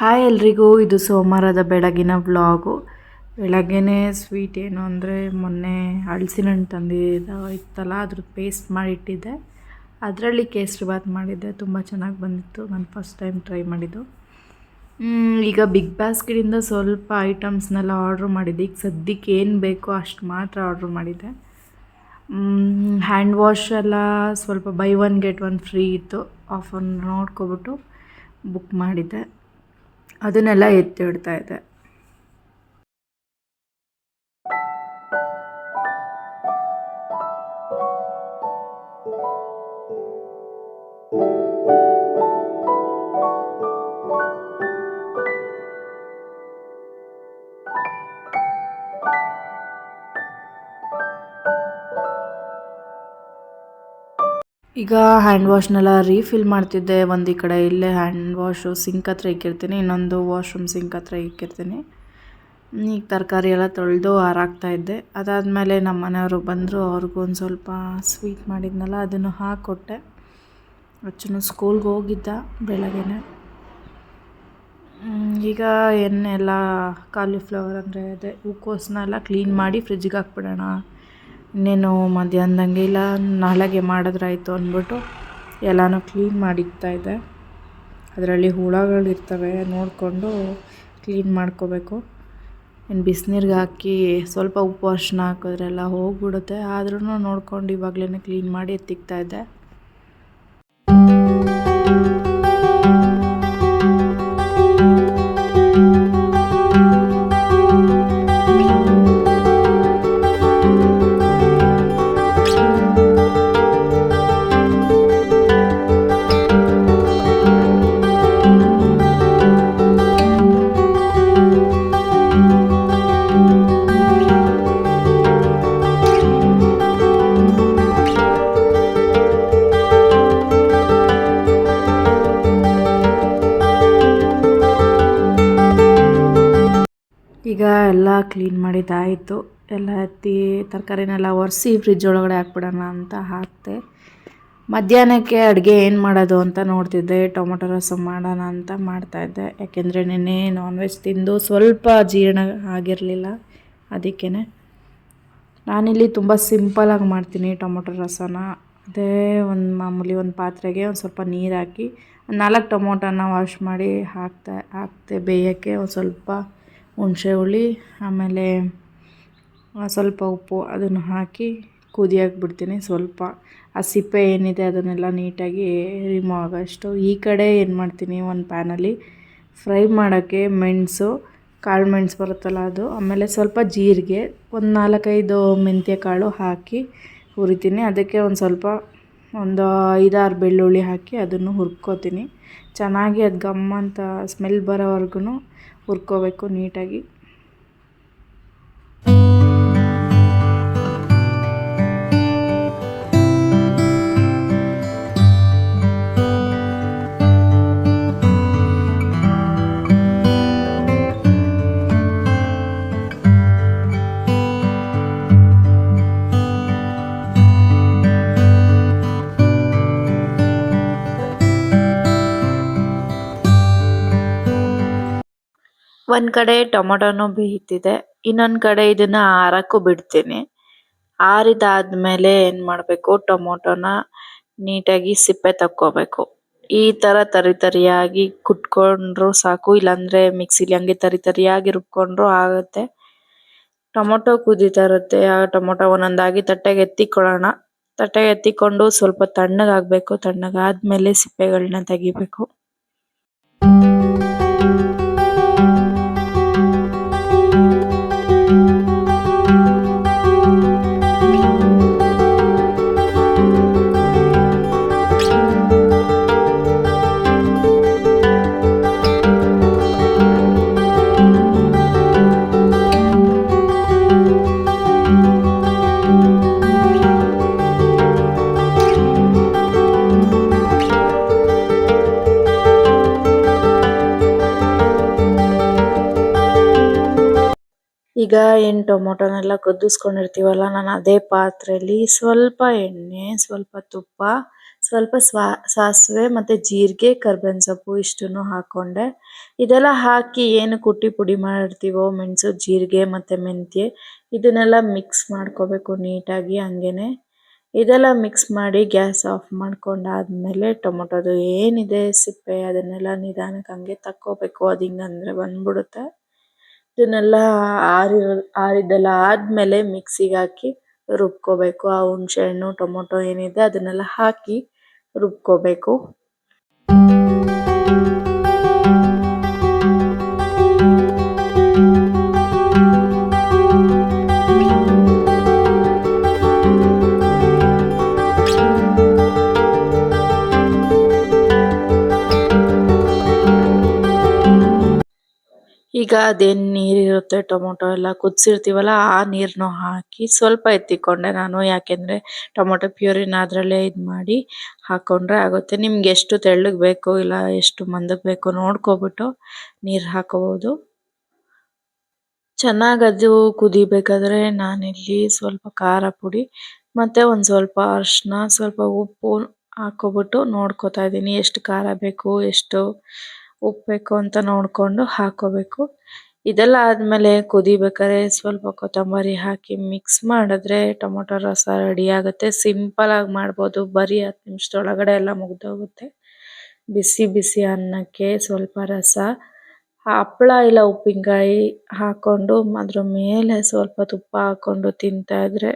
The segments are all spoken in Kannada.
ಹಾಯ್ ಎಲ್ರಿಗೂ, ಇದು ಸೋಮವಾರದ ಬೆಳಗಿನ ವ್ಲಾಗು. ಬೆಳಗ್ಗೆನೇ ಸ್ವೀಟ್ ಏನು ಅಂದರೆ ಮೊನ್ನೆ ಹಲಸಿನ ಹಣ್ಣು ತಂದಿದ್ದು ಇತ್ತಲ್ಲ, ಅದ್ರದ್ದು ಪೇಸ್ಟ್ ಮಾಡಿಟ್ಟಿದ್ದೆ. ಅದರಲ್ಲಿ ಕೇಸರಿ ಬಾತ್ ಮಾಡಿದ್ದೆ, ತುಂಬ ಚೆನ್ನಾಗಿ ಬಂದಿತ್ತು. ನಾನು ಫಸ್ಟ್ ಟೈಮ್ ಟ್ರೈ ಮಾಡಿದ್ದು. ಈಗ ಬಿಗ್ ಬಾಸ್ಕೆಟಿಂದ ಸ್ವಲ್ಪ ಐಟಮ್ಸ್ನೆಲ್ಲ ಆರ್ಡ್ರ್ ಮಾಡಿದ್ದೆ. ಈಗ ಸದ್ಯಕ್ಕೆ ಏನು ಬೇಕೋ ಅಷ್ಟು ಮಾತ್ರ ಆರ್ಡ್ರ್ ಮಾಡಿದ್ದೆ. ಹ್ಯಾಂಡ್ ವಾಶ್ ಎಲ್ಲ ಸ್ವಲ್ಪ by one get one free ಇತ್ತು, ಆಫರ್ ನೋಡ್ಕೊಬಿಟ್ಟು ಬುಕ್ ಮಾಡಿದ್ದೆ. ಅದನ್ನೆಲ್ಲ ಎತ್ತಿಡ್ತಾ ಇದ್ದೆ. ಈಗ ಹ್ಯಾಂಡ್ ವಾಶ್ನೆಲ್ಲ ರೀಫಿಲ್ ಮಾಡ್ತಿದ್ದೆ. ಒಂದು ಈ ಕಡೆ ಇಲ್ಲೇ ಹ್ಯಾಂಡ್ ವಾಶು ಸಿಂಕ್ ಹತ್ರ ಇಕ್ಕಿರ್ತೀನಿ, ಇನ್ನೊಂದು ವಾಶ್ರೂಮ್ ಸಿಂಕ್ ಹತ್ರ ಇಕ್ಕಿರ್ತೀನಿ. ಈಗ ತರಕಾರಿ ಎಲ್ಲ ತೊಳೆದು ಹಾರಾಕ್ತಾಯಿದ್ದೆ. ಅದಾದಮೇಲೆ ನಮ್ಮ ಮನೆಯವರು ಬಂದರು, ಅವ್ರಿಗೂ ಒಂದು ಸ್ವಲ್ಪ ಸ್ವೀಟ್ ಮಾಡಿದ್ನಲ್ಲ ಅದನ್ನು ಹಾಕ್ಕೊಟ್ಟೆ. ಅಚ್ಚನು ಸ್ಕೂಲ್ಗೆ ಹೋಗಿದ್ದ ಬೆಳಗ್ಗೆನೆ. ಈಗ ಎಣ್ಣೆಲ್ಲ ಕಾಲಿಫ್ಲವರ್ ಅಂದರೆ ಅದೇ ಹೂಕೋಸನ್ನೆಲ್ಲ ಕ್ಲೀನ್ ಮಾಡಿ ಫ್ರಿಜ್ಜಿಗೆ ಹಾಕ್ಬಿಡೋಣ, ಇನ್ನೇನು ಮಧ್ಯಾಹ್ನದಂಗೆ ಇಲ್ಲ ನಾಳೆಗೆ ಮಾಡಿದ್ರಾಯ್ತು ಅಂದ್ಬಿಟ್ಟು ಎಲ್ಲನೂ ಕ್ಲೀನ್ ಮಾಡಿಕ್ತಾಯಿದ್ದೆ. ಅದರಲ್ಲಿ ಹುಳಗಳಿರ್ತವೆ, ನೋಡಿಕೊಂಡು ಕ್ಲೀನ್ ಮಾಡ್ಕೋಬೇಕು. ಇನ್ನು ಬಿಸಿನೀರಿಗೆ ಹಾಕಿ ಸ್ವಲ್ಪ ಉಪ್ಪು ಅರಿಶಿನ ಹಾಕಿದ್ರೆಲ್ಲ ಹೋಗ್ಬಿಡುತ್ತೆ. ಆದ್ರೂ ನೋಡ್ಕೊಂಡು ಇವಾಗಲೇ ಕ್ಲೀನ್ ಮಾಡಿ ಎತ್ತಿಕ್ತಾಯಿದ್ದೆ. ಈಗ ಎಲ್ಲ ಕ್ಲೀನ್ ಮಾಡಿದ್ದಾಯಿತು. ಎಲ್ಲ ಎತ್ತಿ ತರಕಾರಿನೆಲ್ಲ ಒರೆಸಿ ಫ್ರಿಜ್ ಒಳಗಡೆ ಹಾಕ್ಬಿಡೋಣ ಅಂತ ಹಾಕಿದೆ. ಮಧ್ಯಾಹ್ನಕ್ಕೆ ಅಡುಗೆ ಏನು ಮಾಡೋದು ಅಂತ ನೋಡ್ತಿದ್ದೆ. ಟೊಮೊಟೊ ರಸಂ ಮಾಡೋಣ ಅಂತ ಮಾಡ್ತಾಯಿದ್ದೆ. ಯಾಕೆಂದರೆ ನೆನ್ನೆ ನಾನ್ ವೆಜ್ ತಿಂದು ಸ್ವಲ್ಪ ಜೀರ್ಣ ಆಗಿರಲಿಲ್ಲ, ಅದಕ್ಕೇ ನಾನಿಲ್ಲಿ ತುಂಬ ಸಿಂಪಲಾಗಿ ಮಾಡ್ತೀನಿ ಟೊಮೊಟೊ ರಸನ. ಅದೇ ಒಂದು ಮಾಮೂಲಿ ಒಂದು ಪಾತ್ರೆಗೆ ಒಂದು ಸ್ವಲ್ಪ ನೀರು ಹಾಕಿ 4 ಟೊಮೊಟೊನ ವಾಶ್ ಮಾಡಿ ಹಾಕ್ತೆ ಬೇಯೋಕ್ಕೆ. ಒಂದು ಸ್ವಲ್ಪ ಹುಣಸೆ ಹುಳಿ, ಆಮೇಲೆ ಸ್ವಲ್ಪ ಉಪ್ಪು ಅದನ್ನು ಹಾಕಿ ಕುದಿಯೋಕೆ ಬಿಡ್ತೀನಿ. ಸ್ವಲ್ಪ ಆ ಸಿಪ್ಪೆ ಏನಿದೆ ಅದನ್ನೆಲ್ಲ ನೀಟಾಗಿ ರಿಮೂವ್ ಆಗೋಷ್ಟು. ಈ ಕಡೆ ಏನು ಮಾಡ್ತೀನಿ, ಒಂದು ಪ್ಯಾನಲ್ಲಿ ಫ್ರೈ ಮಾಡೋಕ್ಕೆ ಮೆಣಸು, ಕಾಳು ಮೆಣಸು ಬರುತ್ತಲ್ಲ ಅದು, ಆಮೇಲೆ ಸ್ವಲ್ಪ ಜೀರಿಗೆ, ಒಂದು 4-5 ಮೆಂತ್ಯ ಕಾಳು ಹಾಕಿ ಹುರಿತೀನಿ. ಅದಕ್ಕೆ ಒಂದು 5-6 ಬೆಳ್ಳುಳ್ಳಿ ಹಾಕಿ ಅದನ್ನು ಹುರ್ಕೋತೀನಿ. ಚೆನ್ನಾಗಿ ಅದು ಗಮ್ ಅಂತ ಸ್ಮೆಲ್ ಬರೋವರೆಗೂ ಹುರ್ಕೋಬೇಕು ನೀಟಾಗಿ. ಒಂದು ಕಡೆ ಟೊಮೊಟೊನೂ ಬೇಯ್ತಿದೆ, ಇನ್ನೊಂದು ಕಡೆ ಇದನ್ನು ಆರೋಕ್ಕೂ ಬಿಡ್ತೀನಿ. ಆರಿದಾದ್ಮೇಲೆ ಏನು ಮಾಡಬೇಕು, ಟೊಮೊಟೊನ ನೀಟಾಗಿ ಸಿಪ್ಪೆ ತಕ್ಕೋಬೇಕು. ಈ ಥರ ತರಿಯಾಗಿ ಕುಟ್ಕೊಂಡ್ರೂ ಸಾಕು, ಇಲ್ಲಾಂದರೆ ಮಿಕ್ಸಿಲಿ ಹಂಗೆ ತರಿಯಾಗಿ ರುಬ್ಕೊಂಡ್ರೂ ಆಗುತ್ತೆ. ಟೊಮೊಟೊ ಕುದೀತಾ ಇರುತ್ತೆ, ಆ ಟೊಮೊಟೊ ಒಂದೊಂದಾಗಿ ತಟ್ಟೆಗೆ ಎತ್ತಿಕೊಳ್ಳೋಣ. ತಟ್ಟೆಗೆ ಎತ್ತಿಕೊಂಡು ಸ್ವಲ್ಪ ತಣ್ಣಗಾಗಬೇಕು. ತಣ್ಣಗಾದ್ಮೇಲೆ ಸಿಪ್ಪೆಗಳನ್ನ ತೆಗಿಬೇಕು. ಈಗ ಏನು ಟೊಮೊಟೊನೆಲ್ಲ ಕುದಿಸ್ಕೊಂಡಿರ್ತೀವಲ್ಲ, ನಾನು ಅದೇ ಪಾತ್ರೆಯಲ್ಲಿ ಸ್ವಲ್ಪ ಎಣ್ಣೆ, ಸ್ವಲ್ಪ ತುಪ್ಪ, ಸ್ವಲ್ಪ ಸಾಸಿವೆ ಮತ್ತು ಜೀರಿಗೆ, ಕರ್ಬೇವಿನ ಸೊಪ್ಪು ಇಷ್ಟನ್ನು ಹಾಕ್ಕೊಂಡೆ. ಇದೆಲ್ಲ ಹಾಕಿ ಏನು ಕುಟ್ಟಿ ಪುಡಿ ಮಾಡಿರ್ತೀವೋ ಮೆಣಸು, ಜೀರಿಗೆ ಮತ್ತು ಮೆಂತ್ಯ, ಇದನ್ನೆಲ್ಲ ಮಿಕ್ಸ್ ಮಾಡ್ಕೋಬೇಕು ನೀಟಾಗಿ. ಹಂಗೇನೆ ಇದೆಲ್ಲ ಮಿಕ್ಸ್ ಮಾಡಿ ಗ್ಯಾಸ್ ಆಫ್ ಮಾಡ್ಕೊಂಡಾದ್ಮೇಲೆ ಟೊಮೊಟೊದು ಏನಿದೆ ಸಿಪ್ಪೆ ಅದನ್ನೆಲ್ಲ ನಿಧಾನಕ್ಕೆ ಹಂಗೆ ತಕ್ಕೋಬೇಕು. ಅದು ಹಿಂಗಂದ್ರೆ ಬಂದ್ಬಿಡುತ್ತೆ. ಇದನ್ನೆಲ್ಲ ಆರಿದ್ದೆಲ್ಲ ಆದಮೇಲೆ ಮಿಕ್ಸಿಗೆ ಹಾಕಿ ರುಬ್ಕೋಬೇಕು. ಆ ಹುಣಸೆಹಣ್ಣು ಟೊಮೊಟೊ ಏನಿದೆ ಅದನ್ನೆಲ್ಲ ಹಾಕಿ ರುಬ್ಕೋಬೇಕು. ಈಗ ಅದೇನು ನೀರಿರುತ್ತೆ ಟೊಮೊಟೊ ಎಲ್ಲ ಕುದಿಸಿರ್ತೀವಲ್ಲ ಆ ನೀರನ್ನು ಹಾಕಿ ಸ್ವಲ್ಪ ಎತ್ತಿಕೊಂಡೆ ನಾನು. ಯಾಕೆಂದರೆ ಟೊಮೊಟೊ ಪ್ಯೂರಿನ ಅದರಲ್ಲೇ ಇದು ಮಾಡಿ ಹಾಕ್ಕೊಂಡ್ರೆ ಆಗುತ್ತೆ. ನಿಮ್ಗೆ ಎಷ್ಟು ತೆಳ್ಳಗೆ ಬೇಕು ಇಲ್ಲ ಎಷ್ಟು ಮಂದಕ್ಕೆ ಬೇಕು ನೋಡ್ಕೊಬಿಟ್ಟು ನೀರು ಹಾಕೋಬೋದು. ಚೆನ್ನಾಗಿ ಅದು ಕುದಿಬೇಕಾದ್ರೆ ನಾನಿಲ್ಲಿ ಸ್ವಲ್ಪ ಖಾರ ಪುಡಿ ಮತ್ತು ಒಂದು ಸ್ವಲ್ಪ ಅರಿಶಿನ, ಸ್ವಲ್ಪ ಉಪ್ಪು ಹಾಕ್ಕೊಬಿಟ್ಟು ನೋಡ್ಕೊತಾ ಇದ್ದೀನಿ ಎಷ್ಟು ಖಾರ ಬೇಕು, ಎಷ್ಟು ಉಪ್ಪು ಬೇಕು ಅಂತ ನೋಡಿಕೊಂಡು ಹಾಕ್ಕೋಬೇಕು. ಇದೆಲ್ಲ ಆದಮೇಲೆ ಕುದಿಬೇಕಾದ್ರೆ ಸ್ವಲ್ಪ ಕೊತ್ತಂಬರಿ ಹಾಕಿ ಮಿಕ್ಸ್ ಮಾಡಿದ್ರೆ ಟೊಮೊಟೊ ರಸ ರೆಡಿ ಆಗುತ್ತೆ. ಸಿಂಪಲಾಗಿ ಮಾಡ್ಬೋದು, ಬರೀ 10 ನಿಮಿಷದೊಳಗಡೆ ಎಲ್ಲ ಮುಗಿದೋಗುತ್ತೆ. ಬಿಸಿ ಬಿಸಿ ಅನ್ನಕ್ಕೆ ಸ್ವಲ್ಪ ರಸ, ಹಪ್ಪಳ ಇಲ್ಲ ಉಪ್ಪಿನಕಾಯಿ ಹಾಕ್ಕೊಂಡು ಅದ್ರ ಮೇಲೆ ಸ್ವಲ್ಪ ತುಪ್ಪ ಹಾಕ್ಕೊಂಡು ತಿಂತಾಯಿದ್ರೆ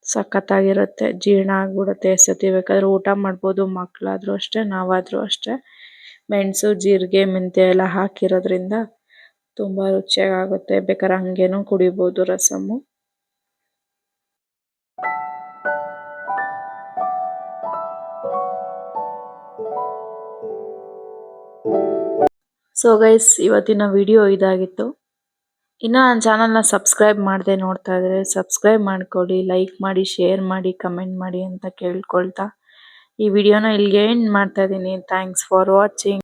ಸಖತ್ತಾಗಿರುತ್ತೆ. ಜೀರ್ಣ ಆಗಿಬಿಡುತ್ತೆ. ಎಷ್ಟೊತ್ತಿ ಬೇಕಾದರೂ ಊಟ ಮಾಡ್ಬೋದು. ಮಕ್ಕಳಾದರೂ ಅಷ್ಟೇ, ನಾವಾದರೂ ಅಷ್ಟೇ. ಮೆಣಸು, ಜೀರಿಗೆ, ಮೆಂತ್ಯ ಎಲ್ಲ ಹಾಕಿರೋದ್ರಿಂದ ತುಂಬ ರುಚಿಯಾಗುತ್ತೆ. ಬೇಕಾದ್ರೆ ಹಂಗೇನೂ ಕುಡಿಬೋದು ರಸಮ್ಮು. ಸೊ ಗೈಸ್, ಇವತ್ತಿನ ವಿಡಿಯೋ ಇದಾಗಿತ್ತು. ಇನ್ನು ನನ್ನ ಚಾನಲ್ನ ಸಬ್ಸ್ಕ್ರೈಬ್ ಮಾಡದೆ ನೋಡ್ತಾ ಇದ್ದರೆ ಸಬ್ಸ್ಕ್ರೈಬ್ ಮಾಡ್ಕೊಳ್ಳಿ, ಲೈಕ್ ಮಾಡಿ, ಶೇರ್ ಮಾಡಿ, ಕಮೆಂಟ್ ಮಾಡಿ ಅಂತ ಕೇಳ್ಕೊಳ್ತಾ ಈ ವಿಡಿಯೋನ ಇಲ್ಲಿಗೆ ಎಂಡ್ ಮಾಡ್ತಾ ಇದ್ದೀನಿ. Thanks for watching.